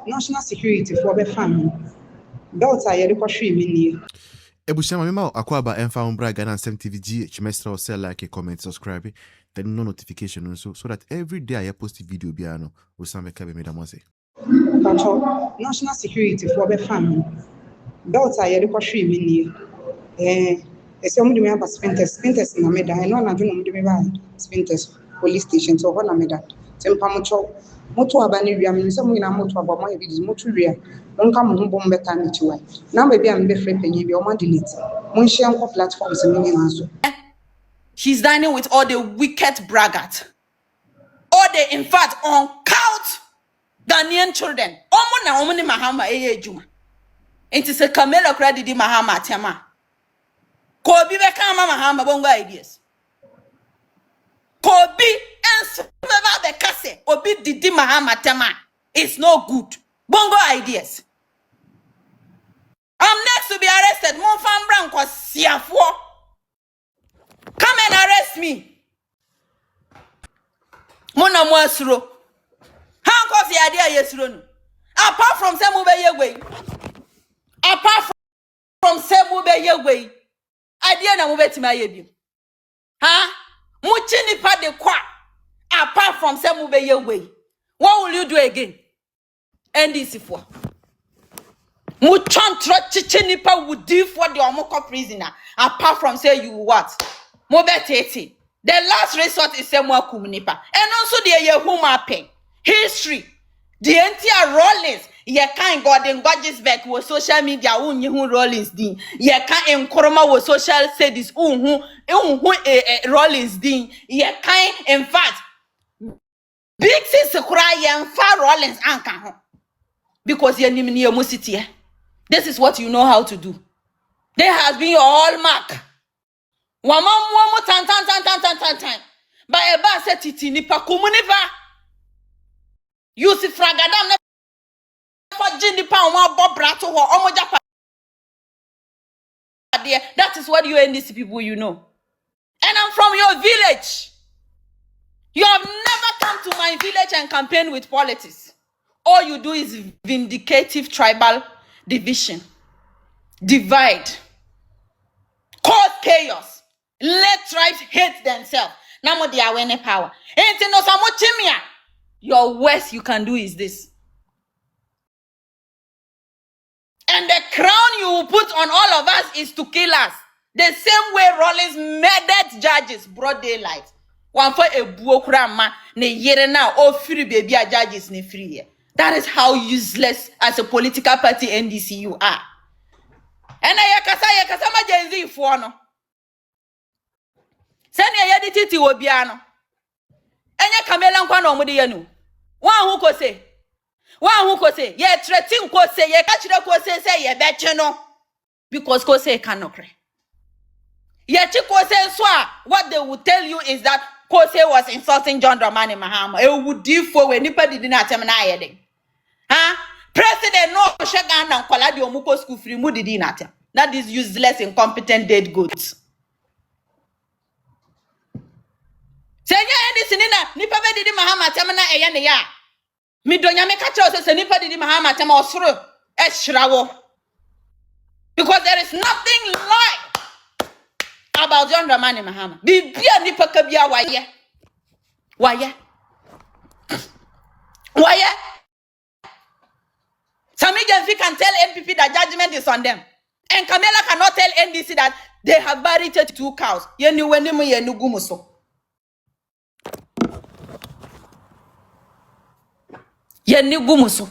national security for the family. Bɛat a yɛde kɔhwɛ mi nie. Ebushama mema akwaba enfa umbra Ghana TV chimestra or sell like a comment subscribe then no notification so that every day I post a video biano or some kabe medamose. National security for the family. Bɛat a yɛde kɔhwɛ mi nie. Ese omu de me aba spinters na meda. I know na do no de me ba spinters police station so ho na meda. Tempamocho moto aba ne wiam ne se mo nyina moto aba mo e bi moto wia. Monka mo bom beta ne chiwa. Na ba bia me frɛ panyi bi o ma delete. Mon share nko platforms me nyina so. She's dining with all the wicked braggart. All the, in fact, uncouth Ghanaian children. Omo na omo ni Mahama eye ejuma. Enti se Camilla credit di Mahama tema. Kobi be kama Mahama bongo ideas. Kobi and never be kase. Obi didi Mahama tema. It's no good. Bongo ideas. I'm next to be arrested. Mon fam branco siafo. Come and arrest me. Mona mwasro. How the idea yesro? Apart from Semube Yeway. Apart from Semube Yeway. Idea na mube timayebi. Huh? Muchini pa de kwa. Apart from Semube Yeway. What will you do again? NDC for. Muchantro chichini pa would do for the Omoko prisoner. Apart from say you what? Mobetete. The last resort is Semwa Kumunipa. And also the Yehuma pen. History. The entire Rollins. Ye can't God in God's back with social media. Who Rollins din. Ye can't in Koroma with social studies. Rollins din. Ye can't in fact. Big sister cry and far Rollins anka. Because ye nimini musiti. This is what you know how to do. There has been your hallmark. One more time. But a bar said titi nipa kumuniva. You see fragadam never jindi pa one bob brato or omoja. That is what you NDC people you know. And I'm from your village. You have never come to my village and campaign with politics. All you do is vindicative tribal division. Divide. Cause chaos. Let tribes hate themselves. Now they are winning power. Your worst you can do is this. And the crown you will put on all of us is to kill us. The same way Rollins murdered judges broad daylight. One for a buokrama ne yere now all free baby judges ne free. That is how useless as a political party NDC you are. And I yakasa ma genzi for no. Send your edititi obiano. Enya Camilla nkwa no mudi yanu. One who say. Ye threaten ko say ye kachire ko say ye beche no. Because ko say cannot cry. Ye chi ko say so what they will tell you is that Kose was insulting John Dramani Mahama. It would do for when nobody did not tell me anything. Huh? President no shagan and kwaladi omuko school free mudi di not. That is useless, incompetent, dead goods. Senya endi sinina nipa be didi Mahama temana eya ne ya. Mi donya me ka che se nipa didi Mahama tema osoro e hirawo. Because there is nothing like about John Dramani Mahama. Bibia nipa ka bia waye. Sami Genfi can tell NPP that judgment is on them. And Camilla cannot tell NDC that they have buried 32 cows. Yenu wenimu yenu gumuso. Yenu gumuso.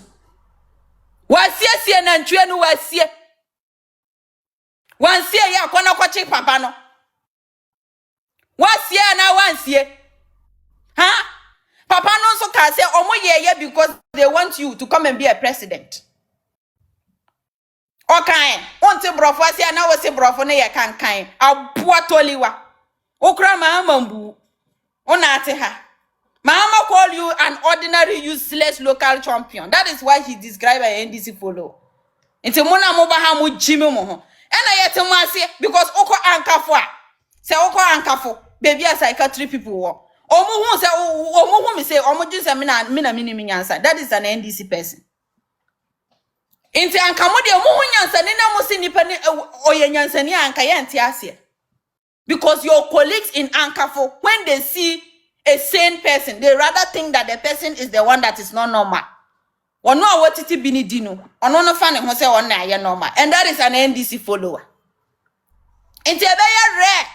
Wasie na ntwe nu wasie. Wansie ya kwana kwachi papa no. Wasie na wansie. Huh? Papa no so can say omo ye because they want you to come and be a president. Okay, onti brofo asia na wose brofo ne ye kankan. Aboa toliwa. Okra Mahama mbu. Ona ate ha. Mahama call you an ordinary useless local champion. That is why he described by NDC follow. Nti mona mo ba ha mo jimi mo ho. Ena yete mo ase because oko ankafo a. Se oko ankafo, baby a psychiatry people wo. Omu say omu me say omu just mini nyansa. That is an NDC person. Inti anka mo de omu nyansa ni na mo si nipa ni oye nyansa ni anka ye nti ase. Because your colleagues in Ankafo, when they see a sane person, they rather think that the person is the one that is not normal. Or no what it bini dino. Or no fan who say on normal. And that is an NDC follower. Inti very rare.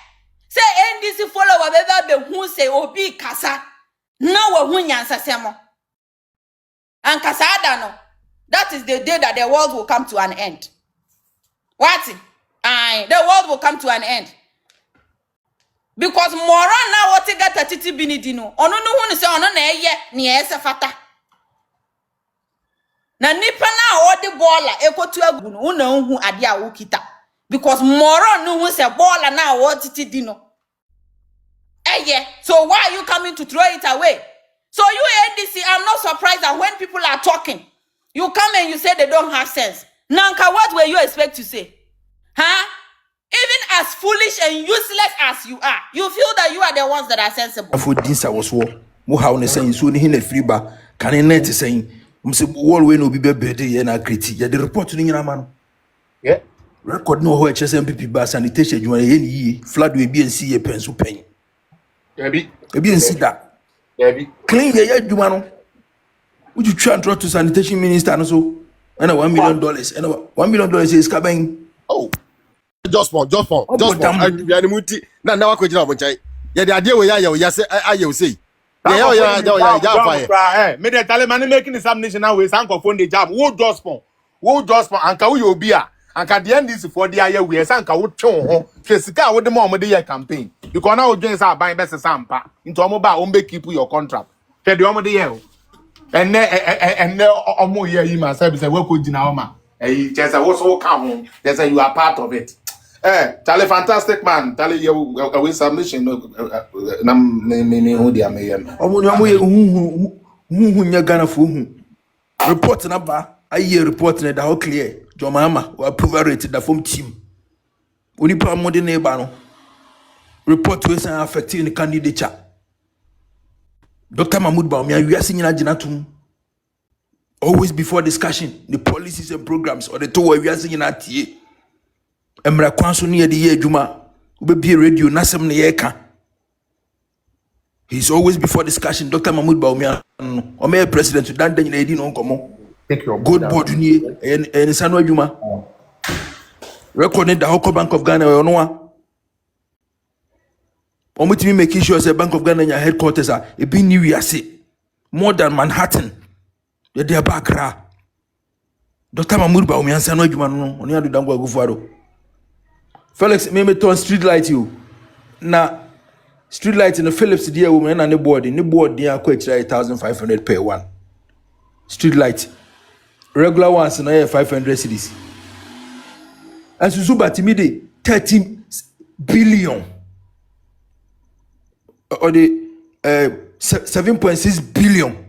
Say NDC follower beba be who say obi kasa. No who nyansa semo. And kasa adano. That is the day that the world will come to an end. What? The world will come to an end. Because mora na what get atiti bini dino. Ono no hu say ono na eye ni ese fata. Na nipa na odi baller ekotu agu no una hu ade a wo kita. Because mora no hu say baller na wo titi dino. Eye. So why are you coming to throw it away? So you NDC, I'm not surprised that when people are talking, you come and you say they don't have sense. Nanka, what were you expect to say? Huh? Even as foolish and useless as you are, you feel that you are the ones that are sensible. For this I was war. Mo how ne saying so ni free ba can net saying say wall we no be bedi na kriti. Ya the report ni nyina man. Yeah. Record no ho NPP ba sanitation adwuma ye ni flood we BNC ye pen so pen. Yeah bi. E BNC da. Yeah bi. Clean ye adwuma no. Would you try and talk to sanitation minister no so? And $1 million and $1 million is coming. Oh. Just for. Na wa kwejina obonchai. Ye the idea we ya say aye say. Yeah. Me the Taliban making examination now we san phone the job. Wo just for anka wo obi a anka the NDC for the aye we san ka wo twon ho. Sika wo de mo de campaign. Because now we join say aban be sampa. Into omo ba o make keep your contract. Fe de omo de ye. And omo ye yi ma say we ko gina o ma. Just wo so come home. They say you are part of it. Tale fantastic man. Tale you submission na me hu dia me ye. Omo ye hu nya Ghana fo hu. Report na ba aye report na da clear. Jo Mahama we approve rate da form team. Oni pa mo de na ba no. Report we say affecting the candidature. Dr. Mahmoud Baumia we are seeing na tum. Always before discussion, the policies and programs or the two we are seeing at ye. Emra kwanso ni de ye adwuma. Obebi radio nasem ne ye ka. He's always before discussion. Dr. Mahmoud Baumia o me president dan dan edi no nkomo. Good board ni en sanu adwuma. Recording the Hoko Bank of Ghana no a. Omutimi make sure say Bank of Ghana headquarters are e be new year more than Manhattan. Ye dey bakra. Dr. Mahmoud Baumia sanu adwuma no oni adu dango agufuado. Felix me turn street light you. Na street light in the Philips dear woman and the board there quite 1,500 per one. Street light. Regular ones na 500 cedis. And Suzuba Timide 13 billion. Or the 7.6 billion.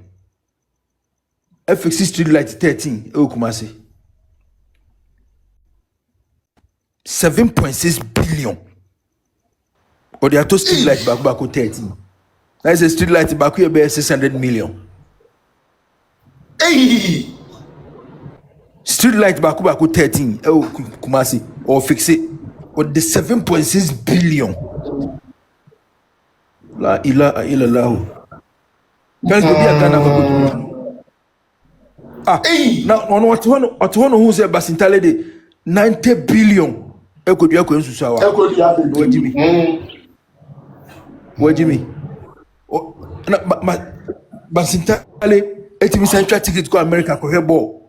FX street light 13 Kumasi. 7.6 billion. Or the auto street light back 13. That is a street light back here by 600 million. Hey! Street light back 13. Oh, Kumasi. Or fix it. Or the 7.6 billion. La ilaha illallah. Now on what one who said Basintale de 90 billion. Eko dia ko nsusu awa. Eko dia Wajimi. Na Basintale etimi central ticket go America ko hebo.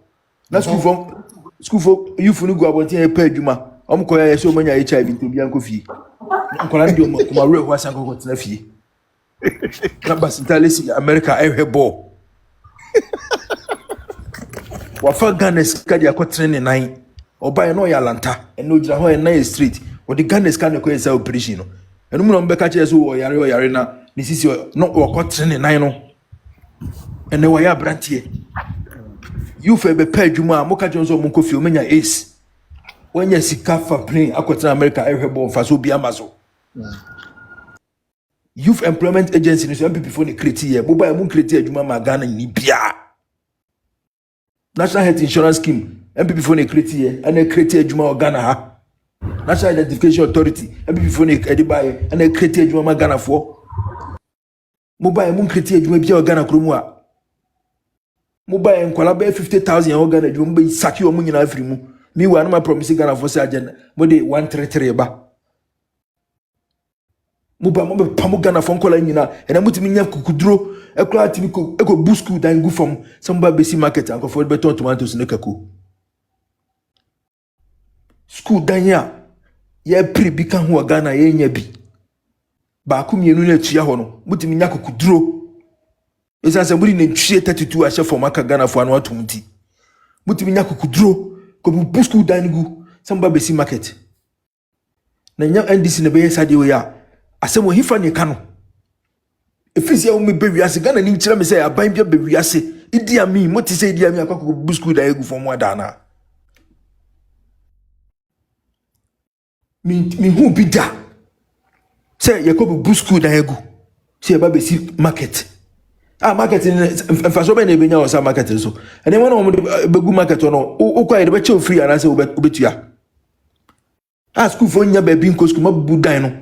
Na school for youth no go abontin e pa adwuma. Om ko ya so manya HIV to bia nko fie. Nkola ndi o ma rewa asan ko tena fie. Na Basintale si America e hebo. Wafa Ghana skadi akotre ne nan. Oba no ya lanta eno gira ho na street o the Ghana scan ko esa operation no enu mu no mbeka che so o yare na ni sisi no o kotre ne nan no ene wa ya brantie you fe be pa adwuma mo ka jonso mo kofi o menya ace wanya sika fa plane akotre America ehwebo mfa so bi amazo youth employment agency so MPP for the create here mobile mun create adwuma ma Ghana ni bia national health insurance scheme MPP for the create here and create adwuma Ghana ha national identification authority MPP for the edibaye and create adwuma ma Ghana for mobile mun create adwuma bia Ghana kromu a mobile nkwala be 50,000 ya Ghana adwuma be saki o mun nyina afiri mu mi wa na ma promise Ghana for say agenda mo de 133 ba muba mo be pamu Ghana fon kola nyina ena mutimi nya kukuduro ekura timi ko eko busku dan gu fam samba besi market anko for beton tomatoes ne kako school dan ya ye pri bi kan ho Ghana ye nya bi ba ku mienu na tua ho no mutimi nya kukuduro esa se muri ne ntwie 32 a chef maka Ghana fo anu atumti mutimi nya kukuduro ko busku dan gu samba besi market na nya NDC ne be sa.d we ya asemo hifa ne kanu efisi ya me bewiase Ghana ni nkyira me say aban bia bewiase idi ami moti say idi ami akwa busku da egu fom adana mi hu bida say yakob busku da egu say ba besi market market mfaso be na ebenya o sa market so ene wona o begu market no ukwa ide be che free ana say obetua school fo nya ba bi nko school mabubu dan no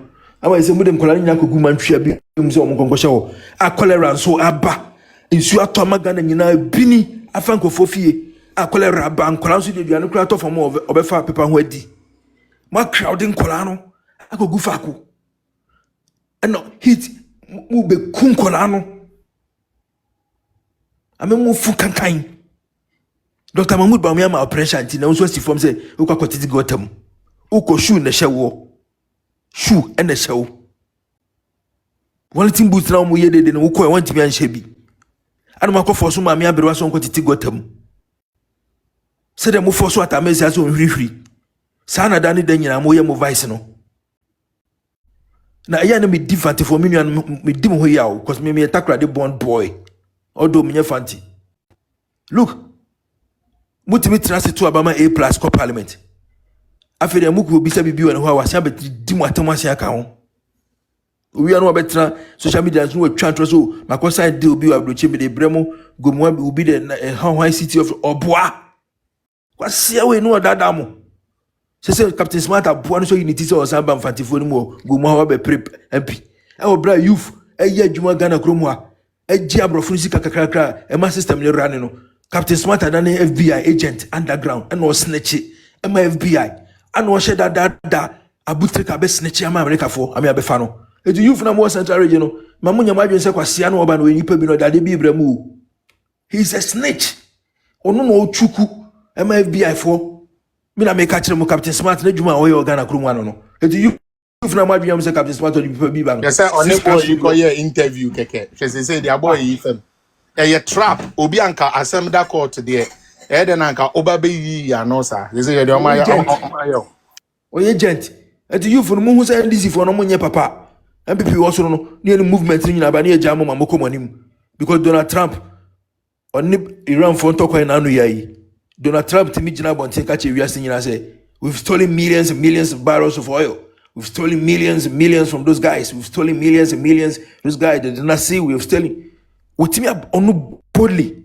awa ese mu dem kola nya kogu mantwia bi mu se omo konkoshe wo a cholera so aba nsu atoma Ghana nyina bini afankofo fie a cholera aba nkola so de duane kura to fam obefa pepa ho adi ma crowding kola no akogu fako eno hit mu be kun kola no ame mu fu kankan Dr. Mahmoud Bawumia operation ti na unso si form say ukakotiti gotam uko shoe na hyewo shoe and the show. One thing boots now we did in Uko, I want to be unshabby. I don't want for some mammy, but was on quantity got them. Said I move for so at a mess as on free. Sana Danny Daniel, I'm way more vice no. Now, I am me different for me and me dim who yaw, cause me attack the born boy. Although me fancy. Look, Mutimi transit to Obama A+ co parliament. After the Muku will be said, and who was Sabbath Dimatomas account. We are no better social media no transfer so my concern deal be able to change the Bremo, Gomwa will be the Hawaii city of Oboa. What's see away no that damo? Say Captain Smart at Buano so unity or Samba Fantifonimo, Gomwa be prep MP. Our brother youth, a year Juma Ghana Cromwa, a Jabro Funsika Kakaka, a mass system running. Captain Smart than an FBI agent underground and was snatchy, and my FBI. And was said that Abutrika be snatchy America for Amia do you from more central region? Mamunya Majo said, Quasiano Oban when you pay me no daddy be bremu. He's a snitch. Or no chuku, FBI for Mina may catch him Captain Smart, Nejuma or Ghana Krumano. Do you from Majo say Captain Smart or you be bang? Yes, sir. On the boy, you call your interview, Keke. She say, their boy, Ethan. A trap, Obianka, Assembly Court today. Eden Anka, Obabe, Yanosa. They say, you're my agent. And do you from who say this for no money, papa? MPP also no near the movement in Abania Jamo Mamoko Monim because Donald Trump on Iran phone talk in Anu Yai. Donald Trump to me Janabon take a chief say we've stolen millions and millions of barrels of oil. We've stolen millions and millions from those guys. We've stolen millions and millions. Those guys they did not see we've stolen. What me up on boldly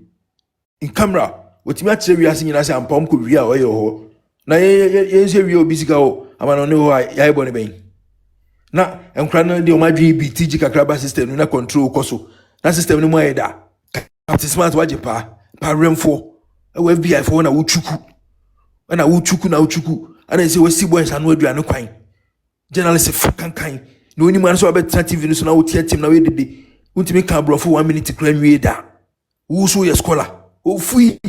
in camera. What me actually we are saying and Pom could real oil. Now you say real busy go. I'm on know why I bonny bane. Na enkrana de omadwe BTG kakraba system na control koso na system no mo eda Captain Smart waje pa remfo e FBI fo na wuchuku ana say we see boys anu aduane kwan journalist fucking kind no oni man so abet TV no so na wotie team na we dede untimi ka brofo 1 minute kran wie da wo so ye scholar o fui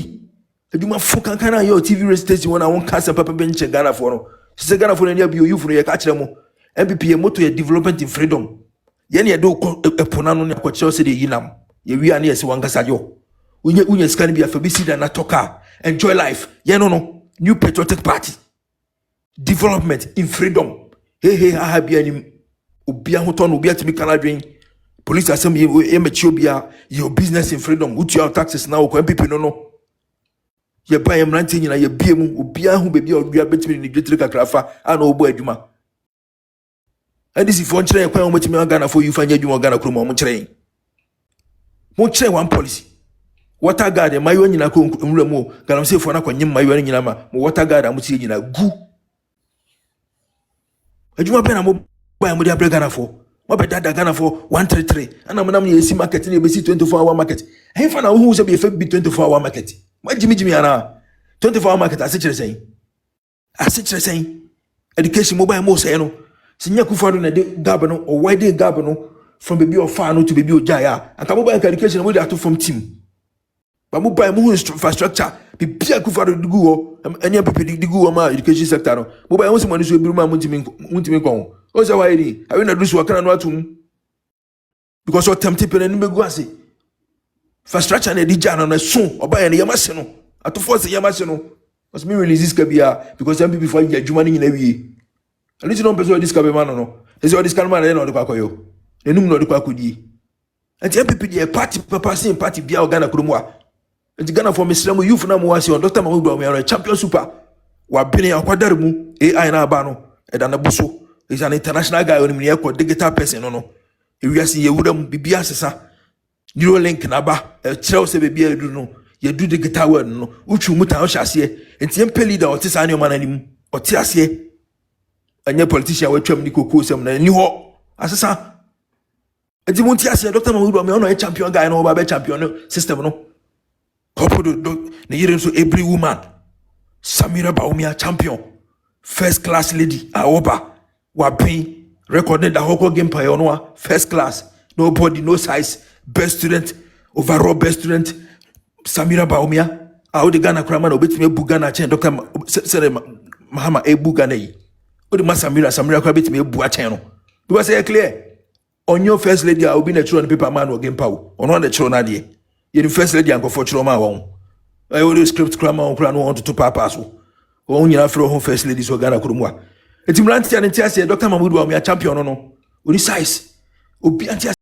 eduma fucking kind na your TV station when I won cast papa bench Ghana for no se Ghana for na bi o you for ye ka kire mo MPP moto ye development in freedom. Yen ye do eponano ne akoche se de yinam. Ye wi ane yesi wankasa yo. Unye scan bi afabisi da na toka. Enjoy life. Ye no new patriotic party. Development in freedom. Hey ha bia ni obi ahoto no obi atimi kana dwen. Police assembly ye mechi obi a your business in freedom. Utu your taxes now ko MPP no. Ye ba ye mrante nyina ye biemu obi ahu bebi odua betimi ni dwetire kakrafa ana obo adwuma. NDC for nkyerɛ kwan o metimi Ghana for you fanya adwuma Ghana krom o mo kyerɛ one policy water guard mayo nyina ko nwura mu galamsey for na kwanyem mayo nyina ma mo water guard amutie nyina gu adwuma bɛ na mo ba mo dia Ghana for mo bɛ dada Ghana for 133 ana mo nam ye si market na be si 24-hour market hen fa na wo se be fa bi 24-hour market ma jimi ana 24-hour market ase kyerɛ sɛn education mobile mo sɛ no sinya kufado na de gab no o wide gab no from baby or far no to baby o jaya and mobile education mo dey ato from team but mobile mo infrastructure bibia kufado digu ho NPP digu ho ma education sector no mobile mo se mo ni so ebiru ma mo ntimi kon o se why ni awe na dusu wakana no atum because o tempted pe na mbegu ase infrastructure na dija no na so oba ya na yamase no ato force yamase no because me release this kabia because NPP for adwuma ni nyina wie at least don't person this kabe man no is all this kind man na odekwa koyo enum na odekwa kodi and NPP dey party papa sin party bia Ghana kromo a and Ghana for Muslim youth na mo wasi on Dr. Mahama we are champion super wa bene akwadare mu AI na aba no e da na buso is an international guy on me e digital person no e wi ase ye wuram bibia sesa neuro link na ba e kire se bibia edu no ye do digital world no uchu muta o hyase enti MP leader o tisa ne o mananim o ti ase anya politician we twam ni kokoo sem na ni ho asesa enti mo ti ase Dr. Mahama me ono e champion guy no ba be champion system no popo do ne yire so every woman Samira Baumia champion first class lady awoba wa pin recorded the whole game pa no first class nobody no size best student overall best student Samira Baumia the Ghana krama no betime bu Ghana chen Dr. Mahama bu Ghana yi odi Samira kwa betime bu a chen no because say clear on your first lady I will be na chiro on paper man or game power on one the chiro na de ye first lady anko for chiro ma won I always script krama on kra no want to papa so on nyina fro home first lady so Ghana kromwa etim rantia ne tia say Dr. Mahama champion no odi size obi antia